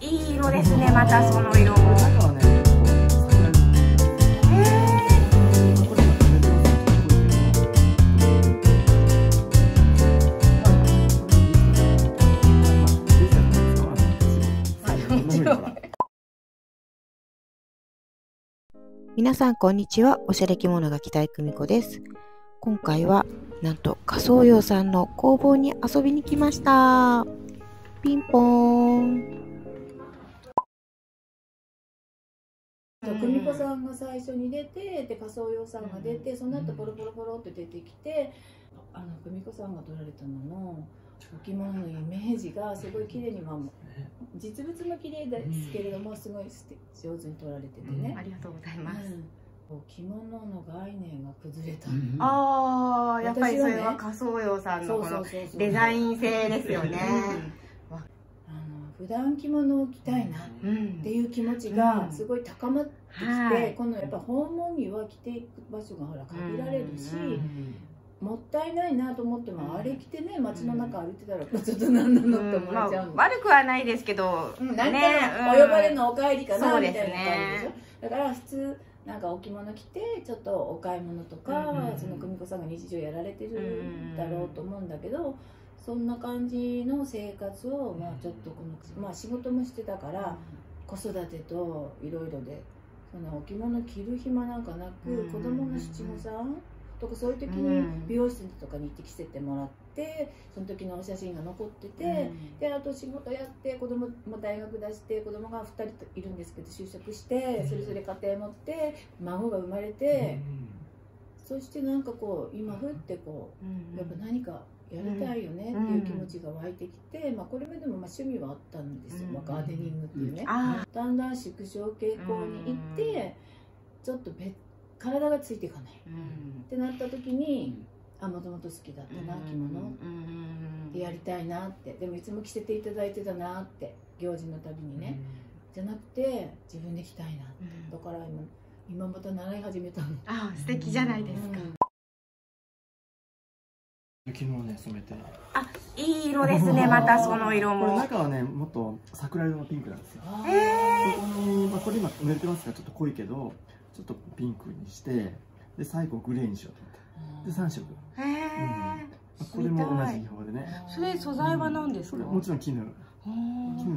いい色ですね、またその色も。中はね、皆さんこんにちは。おしゃれ着物が着たい久美子です。今回はなんと仮想洋さんの工房に遊びに来ました。ピンポーン。久美子さんが最初に出て、で仮想洋さんが出て、その後ポロポロポロって出てきて、久美子さんが撮られたののお着物のイメージがすごい綺麗に、実物も綺麗ですけれども、すごい上手に撮られててね、ありがとうございます。お着物の概念が崩れた。ああ、やっぱりそれは仮想洋さんのこのデザイン性ですよね。普段着物を着たいなっていう気持ちがすごい高まってきて、このやっぱ訪問着は着ていく場所がほら限られるし、もったいないなと思っても、あれ着てね街の中歩いてたらちょっと何なのって思っちゃうの。悪くはないですけど、何かお呼ばれのお帰りかなみたいな感じでしょ。だから普通なんかお着物着てちょっとお買い物とか、その久美子さんが日常やられてるだろうと思うんだけど、そんな感じの生活をちょっと仕事もしてたから、子育てといろいろでそのお着物着る暇なんかなく、子供の七五三とかそういう時に美容室とかに行って着せてもらって、その時のお写真が残ってて、であと仕事やって子供も大学出して、子供が2人いるんですけど就職して、それぞれ家庭持って孫が生まれて、そしてなんかこう今ふってこうやっぱ何かやりたいよねっていう気持ちが湧いてきて、これまでも趣味はあったんですよ、ガーデニングっていうね。だんだん縮小傾向にいって、ちょっと体がついていかないってなった時に、もともと好きだったな着物でやりたいなって、でもいつも着せていただいてたなって、行事のたびにね、じゃなくて自分で着たいなって、だから今また習い始めたの。素敵じゃないですか。昨日ね染めて、いい色ですね、またその色も。これ中はねもっと桜色のピンクなんですよ。そこにこれ今濡れてますがちょっと濃いけど、ちょっとピンクにして、で最後グレーにしようと思って、で3色。これも同じ技法でね。それ素材は何ですか？もちろん絹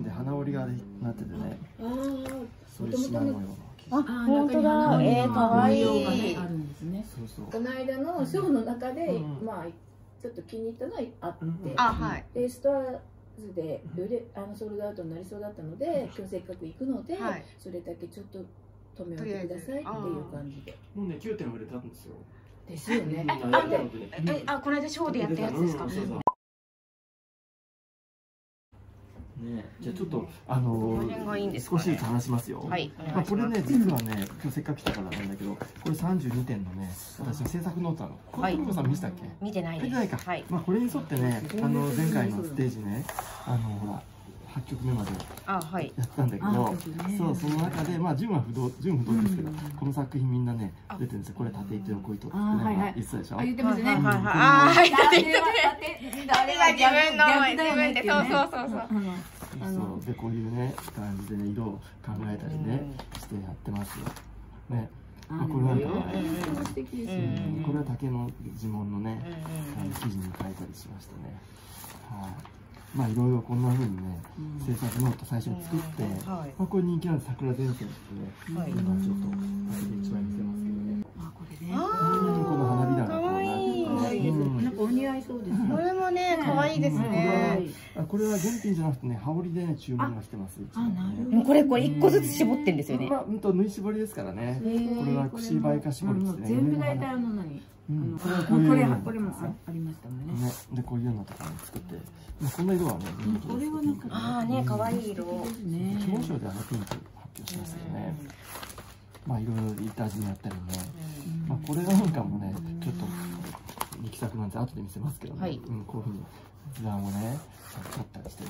で花織りがなっててね、そういう縞模様の。本当だ、可愛い。あるんですね。この間のショーの中でちょっと気に入ったのがあって、でストアズでソールドアウトになりそうだったので、今日せっかく行くのでそれだけちょっと止めおいてくださいっていう感じで。もうね9点売れたんですよ。ですよね。これでショーでやったやつですか？ね、じゃあちょっと少しずつ話しますよ。これね実はね今日せっかく来たからなんだけど、これ32点のね私の制作ノートなの。久美子さん見せたっけ？見てないです。見てないか。これに沿ってね前回のステージねほら8曲目までやったんだけど、その中で順は不動ですけど、この作品みんなね出てるんですよ。これ縦糸横糸って言ってたでしょ。言ってますね。縦糸自分でそうでこういうね感じでね色を考えたりねしてやってますよ。ね。これなんかこれは竹の地紋のね生地に描いたりしましたね。いろいろこんな風にね制作ノート最初に作って、これ人気なんで桜前線ってね、今ちょっと一番見せますけどね。これね。この花びらがこうなってね。なんかお似合いそうですね。これもね可愛いですね。これは原品じゃなくてね羽織でね注文がしてます。もうこれ1個ずつ絞ってんですよね。縫い絞りですからね。これは櫛バイカ絞りですね。全部大体何？これもありましたもんね。でこういうのとか作って、こんな色はねこれはなんか可愛い色。希望賞でピンク発表しましたよね。いろいろ板地にやったりね。これなんかもねちょっと力作なんて後で見せますけどね。こういうふうに図案をね買ったりしてね。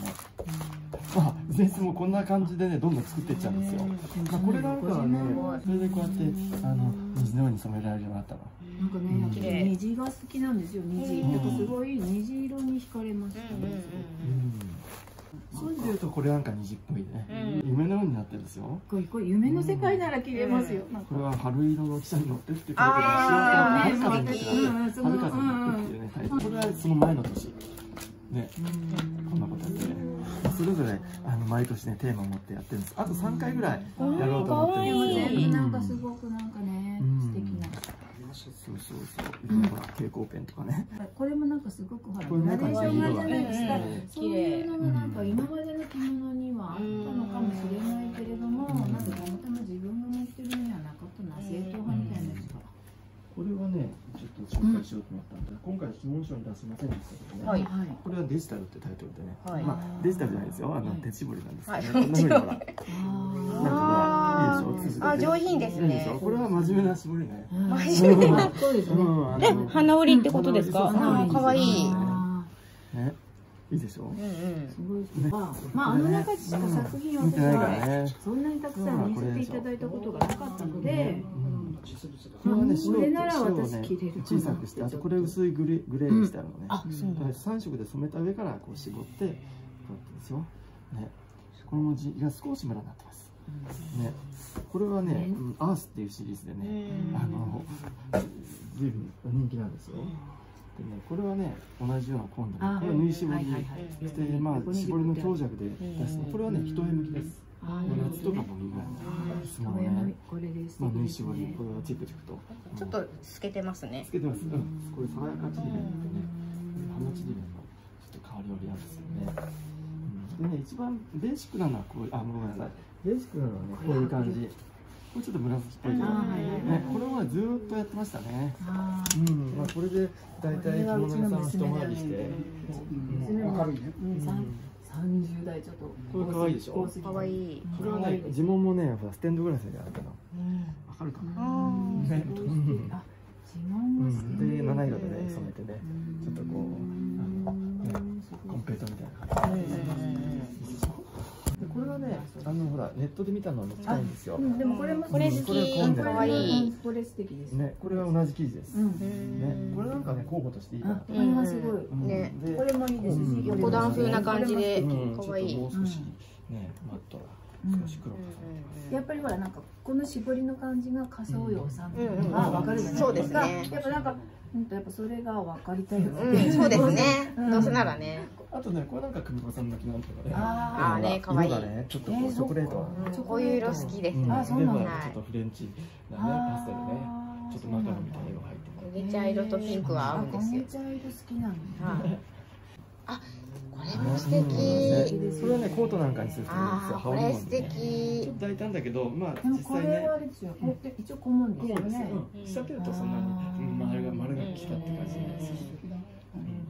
前線もこんな感じでねどんどん作っていっちゃうんですよ。これなんかはねそれでこうやって虹のように染められるようになったの。なんかね、虹が好きなんですよ。虹。なんかすごい虹色に惹かれましたね。そういうとこれなんか虹っぽいね。夢のようになってるんですよ。これ夢の世界なら着れますよ。これは春色の汽車に乗ってってくれてるし、春風に乗ってっていうねタイトル。これはその前の年ね、こんなことやってね。それぞれ毎年ねテーマを持ってやってるんです。あと3回ぐらいやろうと思ってるんですよ。なんかすごくなんかね素敵な。そう蛍光ペンとかね。これもなんかすごくほらグラデーションがあるじゃないですか。そういうのもなんか今までの着物にはあったのかもしれないけれども、なんかたまたま自分が持ってるにはなかったな、正統派みたいなやつが。これはね、ちょっと紹介しようと思ったんで、今回指紋書に出しませんでしたけどね。これはデジタルってタイトルでね、まあデジタルじゃないですよ、手絞りなんですけどね。こんな風にほら、なんかね、いいでしょ。上品ですね。これは真面目な絞りね。真面目な。そうですね。花織りってことですか？可愛い。ね。いいでしょ。すごいですね。まあ中でしか作品を私はそんなにたくさん見せていただいたことがなかったので、これはね白をね小さくして、あとこれ薄いグレーにしてあるのね。3色で染めた上からこう絞ってこうやってですよ。ね。この文字が少しムラになってます。ね。これはねアースっていうシリーズでね随分人気なんですよ。でね、これはね同じような今度これは縫い絞りしてまあ絞りの強弱で出してこれはね一重向きです。夏とかもいいぐらいのですもんね。まあ縫い絞りこれはチクチクとちょっと透けてますね。透けてます。これ爽やかちりめんってね花ちりめんのちょっと香りをやるんですよね。でね一番ベーシックなのはこうごめんなさい。ベーシックなのはねこういう感じ。これちょっと紫っぽいけどね、これはずーっとやってましたね。まあこれで大体着物屋さんを一回りして、明るいね。30代ちょっと。これ可愛いでしょ。可愛い。これはね地紋もねステンドグラスでやったの。わかるかな。ね。地紋もで七色でね染めてね、ちょっとこうコンペイトみたいな感じで。これはね、ほらネットで見たのに近いんですよ。でもこれもこれ好き。可愛い。これ素敵ですね。これは同じ生地です。ね、これなんかね候補としていいかな。これはすごい。ね、これもいいですし、横断風な感じで可愛い。もう少しねマット少し黒く。やっぱりほらなんかこの絞りの感じが仮想用さんがわかるじゃないですか。そうですね。やっぱなんかやっぱそれが分かりたいよね。そうですね。どうせならね。あとね、これなんか久美子さんの着なんとかね。ああね、可愛い。色がね、ちょっとこうチョコレート。こういう色好きですね。あ、そうなんだ。ちょっとフレンチなね、パステルね。ちょっとマカロンみたいな色が入ってる。焦げ茶色とピンクは合うんですよ。焦げ茶色好きなの。あ、これも素敵。それはね、コートなんかにするといいんですよ。これ素敵。ちょっと大胆だけど、まあ実際ね。これはですよ。一応顧問ですよね。仕立てるとそんなに丸が来たって感じじゃないです。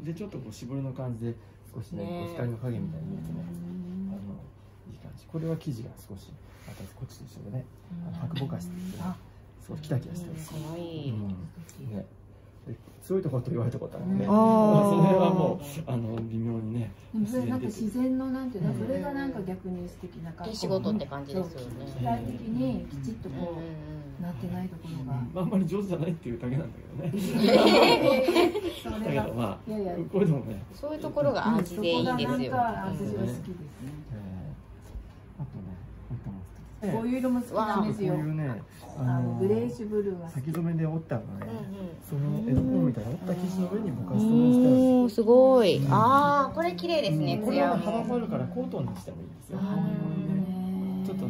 でちょっとこう絞りの感じで少しね光の影みたいに見えてねいい感じ。これは生地が少しまたこっちと一緒でね白ぼかして少しキラキラしてる。可愛い。ね。強いところと弱いところだもんね。それはもう微妙にね。でもそれなんか自然のなんていうの、それがなんか逆に素敵な感じ。仕事って感じですよね。機械的にきちっとこうなってないところが。あんまり上手じゃないっていうだけなんだけどね。だけどまあこれでもね。そういうところが味でいいですよ。私は好きですね。あとね。こういう色も好きなんですよ。こういうね、グレーシュブルーが先染めで折ったのね。その江戸本みたいな折った生地の上にぼかし留めしてある。お、すごい。ああ、これ綺麗ですね。これは幅もあるからコートにしてもいいですよ。ちょっと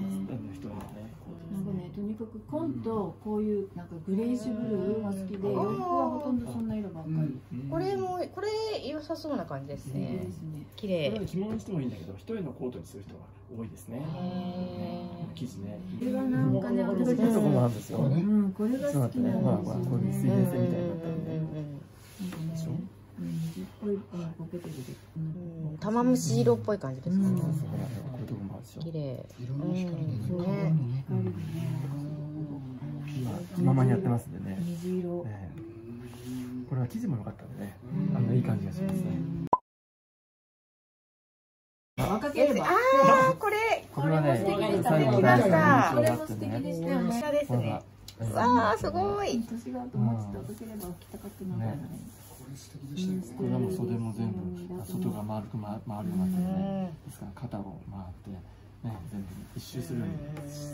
人がね。なんかね、とにかく紺とこういうなんかグレーシュブルーが好きで、洋服はほとんどそんな色ばっかり。これ良さそうな感じですね。綺麗。これ着物にしてもいいんだけど、一重のコートにする人が多いですね。生地ね。これはなんかね、私好きなところなんですよ。これが好きなんですよね。こういう水平線みたいになったりね。水っぽいボケてるで。玉虫色っぽい感じですかね。こういうとこもあるでしょ。綺麗。色の光ね。気ままにやってますんでね。水色。これは生地も良かったんでね。いい感じがしますね。若ければ。ああ、これはね、最後の大事なこれも素敵でしたよね。こちらですね。わあ、すごい。私が友達と若ければ着たかったな。これはもう袖も全部外が丸く回るようになってね。ですから肩を回って全部一周するように。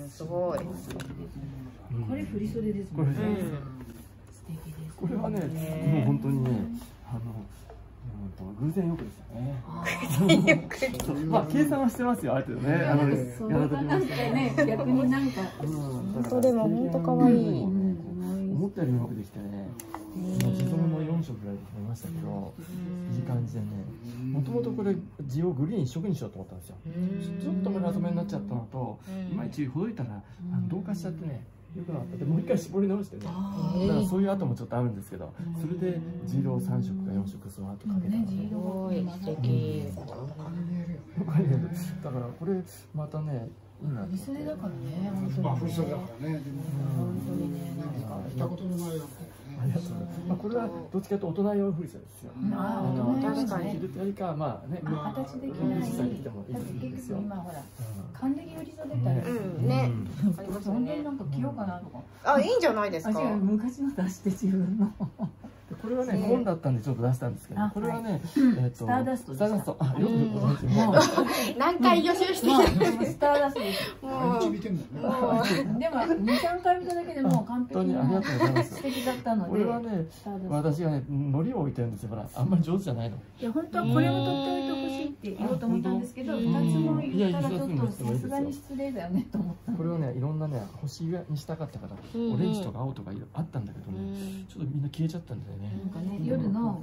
すごい。これ振り袖ですもんね。素敵です。これはね、もう本当にね、偶然よくですよね。まあ計算はしてますよ、ある程度ね。それがなんかね、逆になんか。それも本当可愛い。思ったよりうまくできてね。地蔵の4色ぐらいで決めましたけど、いい感じでね。もともとこれ地をグリーン一色にしようと思ったんですよ。ちょっと村染めになっちゃったのと、いまいちほどいたら同化しちゃってね。よくなったでもう一回絞り直してね。だからそういう跡もちょっとあるんですけど、それで地色を3色か4色その後かけたので。すごい素敵。だからこれまたね、いいな。振り袖だからね、本当に。まあ振り袖だからね。本当にね、なんか着たことのないやつ。ありがとうございます。まあこれはどっちかというと大人用振り袖ですよ。確かに。着るというよりかまあね、形的ない。だって結局今ほら、還暦振り袖ってある。ね。本当になんか着ようかなとか。あ、いいんじゃないですか。昔の出して自分の。これはね、本だったんでちょっと出したんですけど、これはね、スターダスト。スターダスト。あ、よくご存知ね。何回予習してきてる。スターダストです。毎日見てんだよね。でも2、3回見ただけでもう完璧な素敵だったので。これはね、私がね、糊を置いてるんですよ。ほら、あんまり上手じゃないの。いや、本当はこれを取っておいてほしいって言おうと思ったんですけど、2つも言ったらちょっとさすがに失礼だよねと思った。これをね、いろんなね、星にしたかったから、オレンジとか青とかあったんだけどね、ちょっとみんな消えちゃったんだよね。なんかね、夜の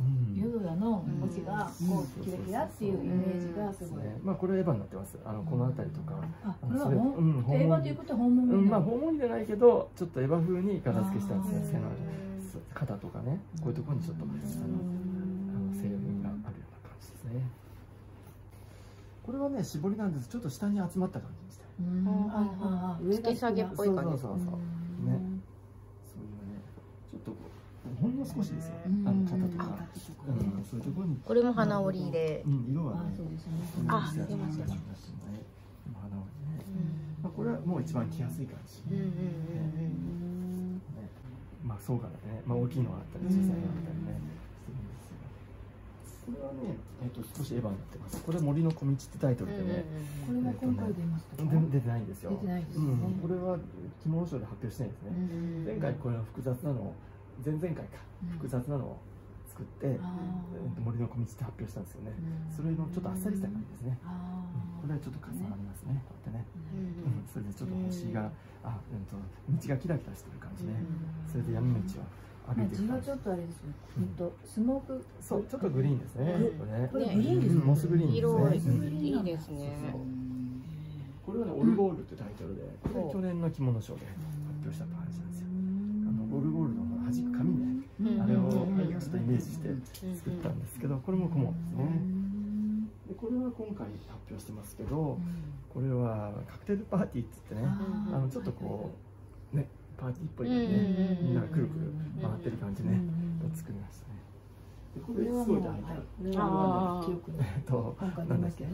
星がこうキラキラっていうイメージがすごい。まあこれエヴァになってます。この辺りとか。あ、これはエヴァということは本物。まあ本物じゃないけど、ちょっとエヴァ風に片付けしたんですね。肩とかね、こういうところにちょっと成分があるような感じですね。これはね、絞りなんです。ちょっと下に集まった感じにして。突き下げっぽい感じ。そうね。そういうね、ちょっとほんの少しですよ。肩とか、そういうところに。これも花織りで。色はね。あ、すいません。花織りね。これはもう一番着やすい感じ。まあそうからね、まあ大きいのがあったり小さいのがあったりね。これはね、少しエヴァになってます。これ森の小道ってタイトルでね。これは今回出ますか？出てないんですよ。出てないですね。これは着物賞で発表してないですね。前回これの複雑なのを、前々回か複雑なのを作って森の小道って発表したんですよね。それのちょっとあっさりした感じですね。これはちょっと重なりますね。こうやってね。それでちょっと星が道がキラキラしてる感じね。それで闇道は。地はちょっとあれですよ。スモーク。そう、ちょっとグリーンですね。これグリーンですね。モスグリーンですね。いいですね。これはね、オルゴールってタイトルで、これ去年の着物賞で発表した話なんですよ。オルゴールの弾く紙ね、あれをちょっとイメージして作ったんですけど、これも顧問ですね。でこれは今回発表してますけど、これはカクテルパーティーって言ってね、ちょっとこうね。パーティーっぽいね、みんながくるくる回ってる感じね、を作りましたね。でこれすごい大体。なんだっけ、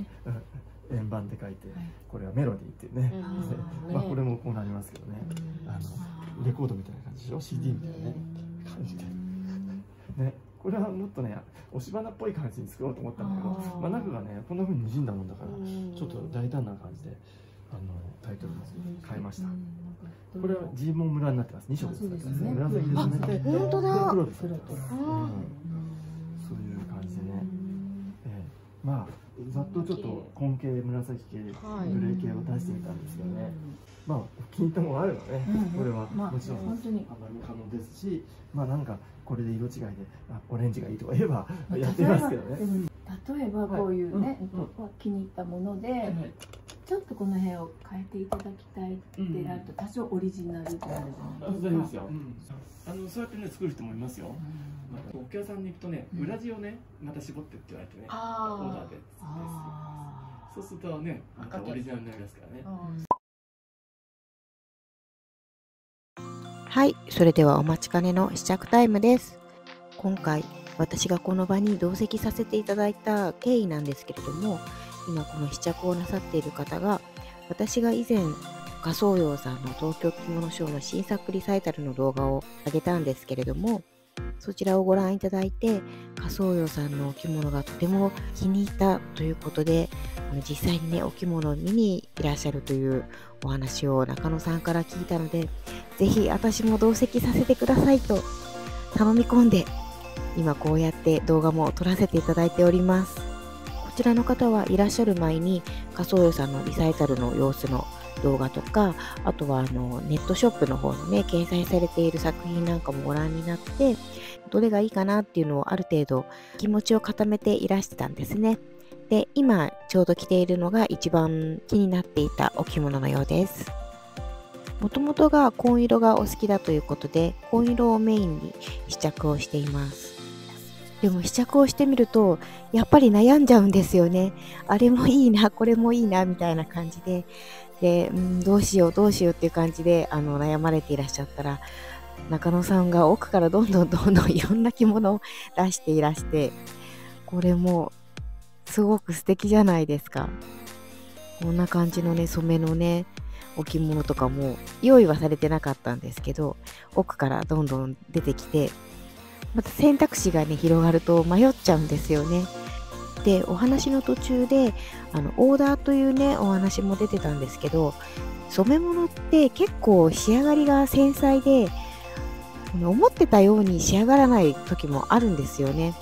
円盤で書いて、これはメロディーっていうね。まあこれもこうなりますけどね、レコードみたいな感じでしょ、CD みたいなね感じで。ね、これはもっとね、押し花っぽい感じに作ろうと思ったんだけど、まあ中がね、こんな風に滲んだもんだから、ちょっと大胆な感じで。タイトルも変えました。これはジーモン村になってます。2色です。紫で染めて、本当だ。黒です。そういう感じでね。まあざっとちょっと紺系、紫系、グレー系を出してみたんですけどね。まあ気に入ったものがあればね、これはもちろん本当に可能ですし、まあなんかこれで色違いでオレンジがいいとか言えばやってますけどね。例えばこういうね、気に入ったもので。ちょっとこの辺を変えていただきたいってなると多少オリジナルってなるじゃないですか。そうやってね作る人もいますよ。お客さんに行くとね、裏地をねまた絞ってって言われてね、オーダーで。そうするとね、またオリジナルになりますからね。はい、それではお待ちかねの試着タイムです。今回私がこの場に同席させていただいた経緯なんですけれども、今この試着をなさっている方が、私が以前画装洋さんの東京着物ショーの新作リサイタルの動画を上げたんですけれども、そちらをご覧いただいて、画装洋さんのお着物がとても気に入ったということで実際にねお着物を見にいらっしゃるというお話を中野さんから聞いたので、ぜひ私も同席させてくださいと頼み込んで、今こうやって動画も撮らせていただいております。こちらの方はいらっしゃる前に仮想洋さんのリサイタルの様子の動画とか、あとはネットショップの方にね掲載されている作品なんかもご覧になって、どれがいいかなっていうのをある程度気持ちを固めていらしてたんですね。で、今ちょうど着ているのが一番気になっていたお着物のようです。もともとが紺色がお好きだということで、紺色をメインに試着をしています。でも試着をしてみるとやっぱり悩んじゃうんですよね。あれもいいな、これもいいなみたいな感じで、どうしようどうしようっていう感じで悩まれていらっしゃったら、中野さんが奥からどんどんいろんな着物を出していらして、これもすごく素敵じゃないですか。こんな感じのね染めのねお着物とかも用意はされてなかったんですけど、奥からどんどん出てきて、また選択肢がね広がると迷っちゃうんですよね。で、お話の途中でオーダーというねお話も出てたんですけど、染め物って結構仕上がりが繊細で、思ってたように仕上がらない時もあるんですよね。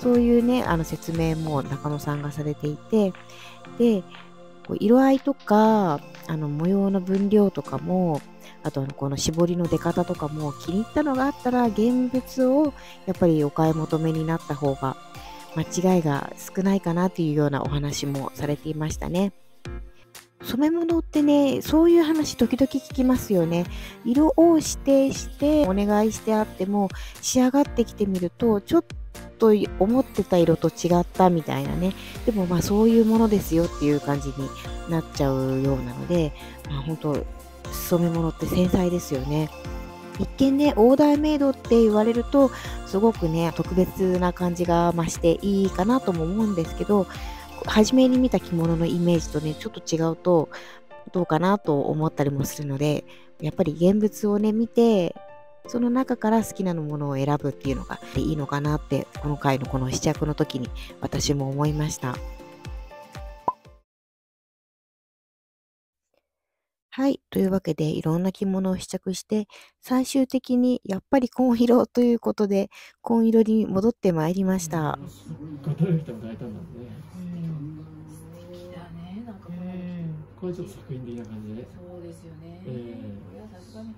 そういうね説明も中野さんがされていて、で色合いとか模様の分量とかも、あとこの絞りの出方とかも気に入ったのがあったら、現物をやっぱりお買い求めになった方が間違いが少ないかなというようなお話もされていましたね。染め物ってね、そういう話時々聞きますよね。色を指定してお願いしてあっても、仕上がってきてみるとちょっと思ってた色と違ったみたいなね。でもそういうものですよっていう感じになっちゃうようなので、本当染め物って繊細ですよね。一見ねオーダーメイドって言われるとすごくね特別な感じが増していいかなとも思うんですけど、初めに見た着物のイメージとねちょっと違うとどうかなと思ったりもするので、やっぱり現物をね見て、その中から好きなものを選ぶっていうのがいいのかなって、今回のこの試着の時に私も思いました。はい。というわけで、いろんな着物を試着して、最終的にやっぱり紺色ということで、紺色に戻ってまいりました。型の人も大胆なんでね。素敵だね、なんかこれちょっと作品的な感じで。そうですよね。さすがに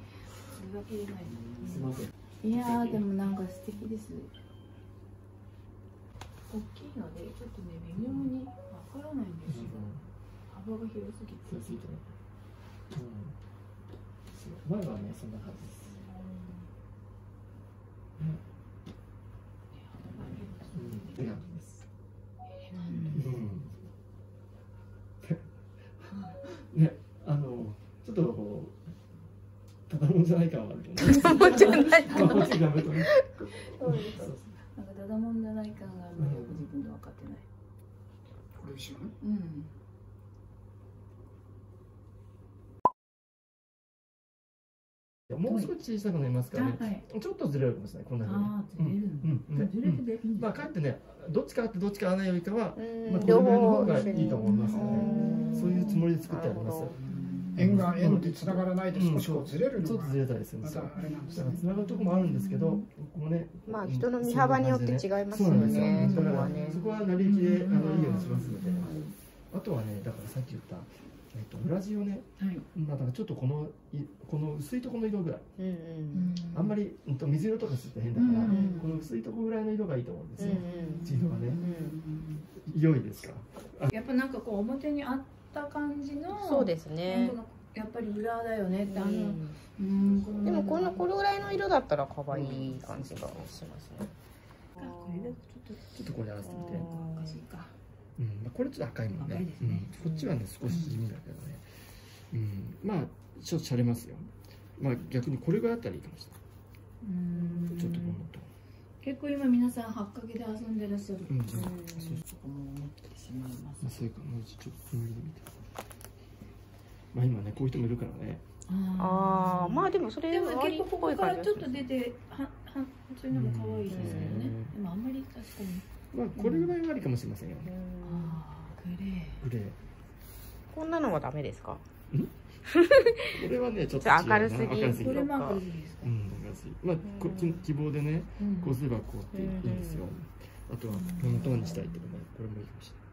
それだけでない。すみません。いやー、でもなんか素敵です。大きいのでちょっとね微妙にわからないんですよ。幅が広すぎて。前はねそんな感じです。エレガントです。ね、ちょっとただもんじゃない感はあるけどね。ただもんじゃない感。そうです。なんかただもんじゃない感があるので自分で分かってない。これ一緒ね。うん。もう少し小さくなりますからね。ちょっとずれるかもしれない。こんなふうに。ずれる。まあかえってね、どっちかあってどっちか合わないよりかは、これぐらいの方がいいと思いますよね。そういうつもりで作ってあります。円が円で繋がらないで少しこうずれるのが。ちょっとずれたりするんですよ。だから繋がるとこもあるんですけど、ここもね。まあ人の身幅によって違いますよね。だからそこは成り行きでいいようにしますので。あとはね、だからさっき言った裏地をね、だからちょっとこの薄いところの色ぐらい、あんまり水色とかすると変だから、この薄いところぐらいの色がいいと思うんですよ。地色がね、良いですか。やっぱなんかこう表にあった感じの、そうですね。やっぱり裏だよねってでもこれぐらいの色だったら可愛い感じがしますね。ちょっとこれ合わせてみて。これちょっと赤いもんね。こっちはね少し地味だけどね。まあちょっとしゃれますよ。まあ逆にこれぐらいあったらいいかもしれない。ちょっとこのと。結構今皆さん八掛で遊んでらっしゃる。そう思ってしまいます。そういうかもうちょっと見てみて。まあ今ねこういう人もいるからね。ああ、まあでもそれでも結構ここからちょっと出てそういうのも可愛いですけどね。でもあんまり確かに。まあこれぐらいはありかもしれませんよ。グレー。こんなのはダメですか？これはねちょっと明るすぎ。これも明るすぎですか？明るすぎ。まあ希望でね、こうすればこうっていいんですよ。あとはモノトーンにしたいっていうのもこれもいいかもしれな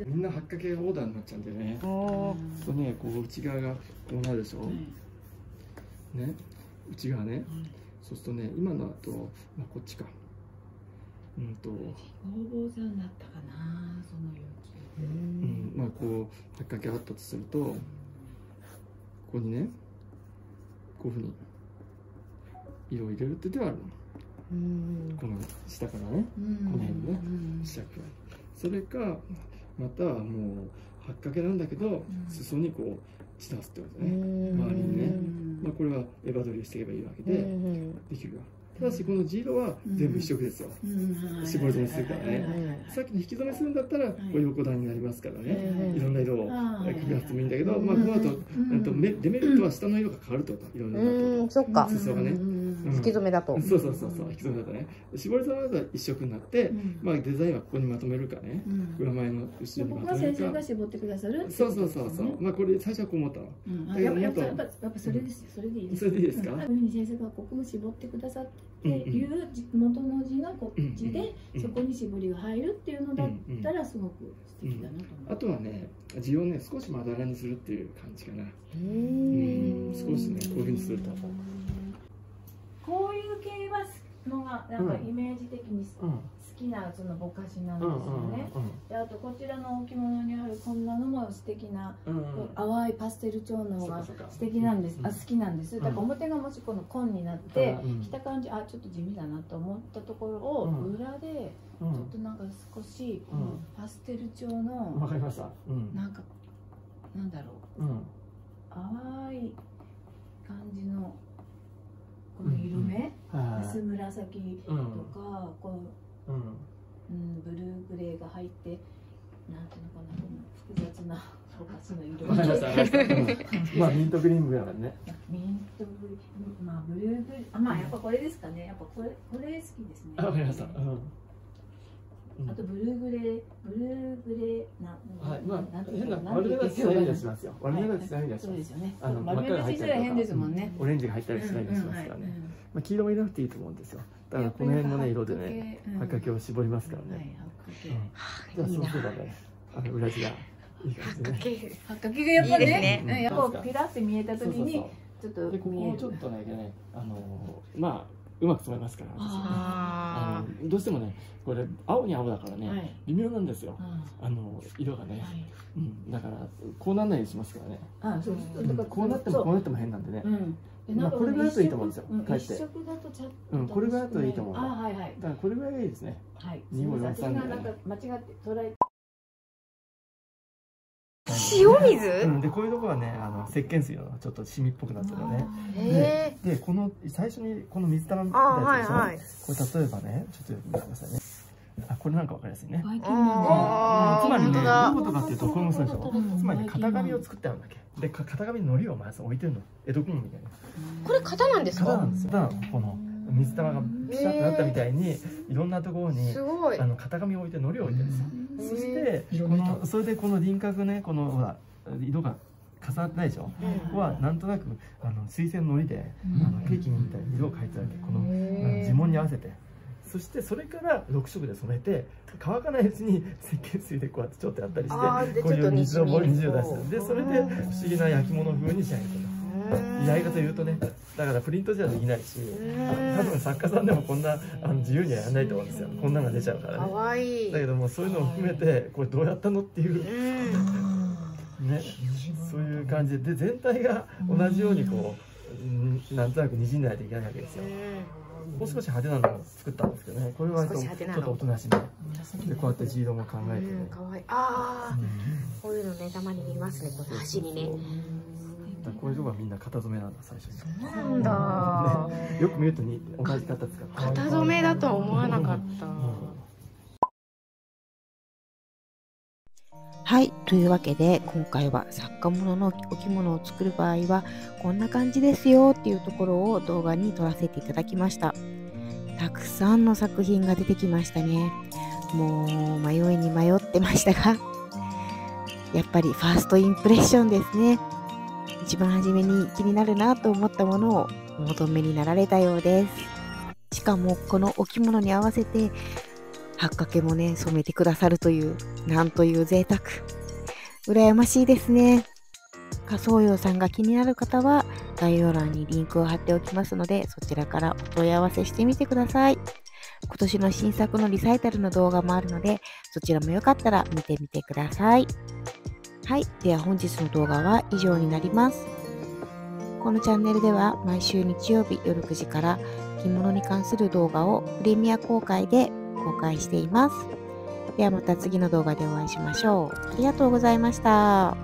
い。みんな八掛けオーダーになっちゃうんでね。そうね、こう内側がこうなるでしょ。ね、内側ね。そうするとね、今のだとまあこっちか。工房さんだったかな、その要求。まあこう八掛けあったとすると、ここにね、こういうふうに色を入れるって手はあるの。この下からね、この辺にね、下くらい。それかまたもう八掛けなんだけど、裾にこう散らすってことね。周りにね、まあこれはエバ取りしていけばいいわけでできるわ。ただしこの地色は全部一色ですよ。絞り染めするからね。さっきの引き染めするんだったらこれ横段になりますからね。いろんな色を組み合わせてもいいんだけど、まあこの後デメリットは下の色が変わるってこと。いろんなそっか。裾がね。引き染めだと。そう引き染めだとね。絞り染めだと一色になって、まあデザインはここにまとめるかね。裏前の後ろにまとめるか。先生が絞ってくださる。そう。まあこれ最初はこう思ったの。だけどもっとやっぱそれですよ。それでいいです。それでいいですか？先生がここを絞ってくださっていう元の字がこっちで、そこに絞りが入るっていうのだったらすごく素敵だなと思う。あとはね、字をね少しまだらにするっていう感じかな。少しねこういうふうにすると。こういう系はのがなんかイメージ的に好きなそのぼかしなんですよね。であとこちらの置物にあるこんなのも素敵な淡いパステル調のが素敵なんです。好きなんです。だから表がもしこの紺になって着た感じ、ちょっと地味だなと思ったところを裏でちょっとなんか少しパステル調のわかりました。なんかなんだろう、淡い感じのこの色目、薄紫とかこうブルーグレーが入ってなんていうのかな、複雑なぼかしの色。わかりました。まあミントグリーンぐらいね。ミントグリーン、まあブルーグリーン、まあやっぱこれですかね。やっぱこれ好きですね。わかりました。あとブルーグレーはい、まあ変な丸目がついたりはしますよ。丸目がついたりはします。そうですよね。丸目がついたら変ですもんね。オレンジが入ったりしないりしますからね。まあ黄色も入れなくていいと思うんですよ。だからこの辺のね色でね、八掛けを絞りますからね。じゃあそうすればね、裏地がいい感じでね。八掛けがやっぱりね、やっぱピラって見えた時にちょっとでここをちょっとね、まあうまく染めますから。どうしてもね、これ青に青だからね、微妙なんですよ。色がね。だからこうならないようにしますからね。こうなってもこうなっても変なんでね。まあこれぐらいだといいと思うんですよ。かえって。これぐらいだといいと思う。だからこれぐらいがいいですね。2も4、3ぐらい。間違って捉え。塩水？でこういうところはね、石鹸水のちょっとシミっぽくなってるよね。でこの最初にこの水玉みたいなやつでしょ。これ例えばね、ちょっと見てくださいね。これなんかわかりやすいね。つまりね、どういうことかっていうと、これもそうでしょ。つまり型紙を作ってあるんだっけ。で型紙に糊をまず置いてるの。江戸小紋みたいな。これ型なんですか？型なんですよ。だからこの水玉がピシャってなったみたいに、いろんなところに型紙を置いて糊を置いてるんですよ。そしてそれでこの輪郭ね、このほら色が重なってないでしょ。ここはなんとなく水性の糊でケーキみたいに色を描いてあるわけ。この地紋に合わせて。そしてそれから6色で染めて乾かないうちに石鹸水でこうやってちょっとやったりしてこういう虹を出してでそれで不思議な焼き物風に仕上げてる。やり方言うとね、だからプリントじゃできないし、多分作家さんでもこんな自由にはやらないと思うんですよ。こんなのが出ちゃうからね。だけどもそういうのを含めてこれどうやったのっていうね、そういう感じで全体が同じようにこうなんとなく滲んでないといけないわけですよ。もう少し派手なのを作ったんですけどね、これはちょっとおとなしめでこうやって地色も考えてね。かわいい。こういうのねたまに見ますね、この端にね。こういうとこはみんな型染めなんだ最初に。なんだ。よく見ると同じ型使って。型染めだとは思わなかった。はい、というわけで今回は作家物の置物を作る場合はこんな感じですよっていうところを動画に撮らせていただきました。たくさんの作品が出てきましたね。もう迷いに迷ってましたが、やっぱりファーストインプレッションですね。一番初めに気になるなと思ったものをお求めになられたようです。しかもこのお着物に合わせて八掛もね染めてくださるという、なんという贅沢。羨ましいですね。仮装用さんが気になる方は概要欄にリンクを貼っておきますので、そちらからお問い合わせしてみてください。今年の新作のリサイタルの動画もあるので、そちらもよかったら見てみてください。はい、では本日の動画は以上になります。このチャンネルでは毎週日曜日夜9時から着物に関する動画をプレミア公開で公開しています。ではまた次の動画でお会いしましょう。ありがとうございました。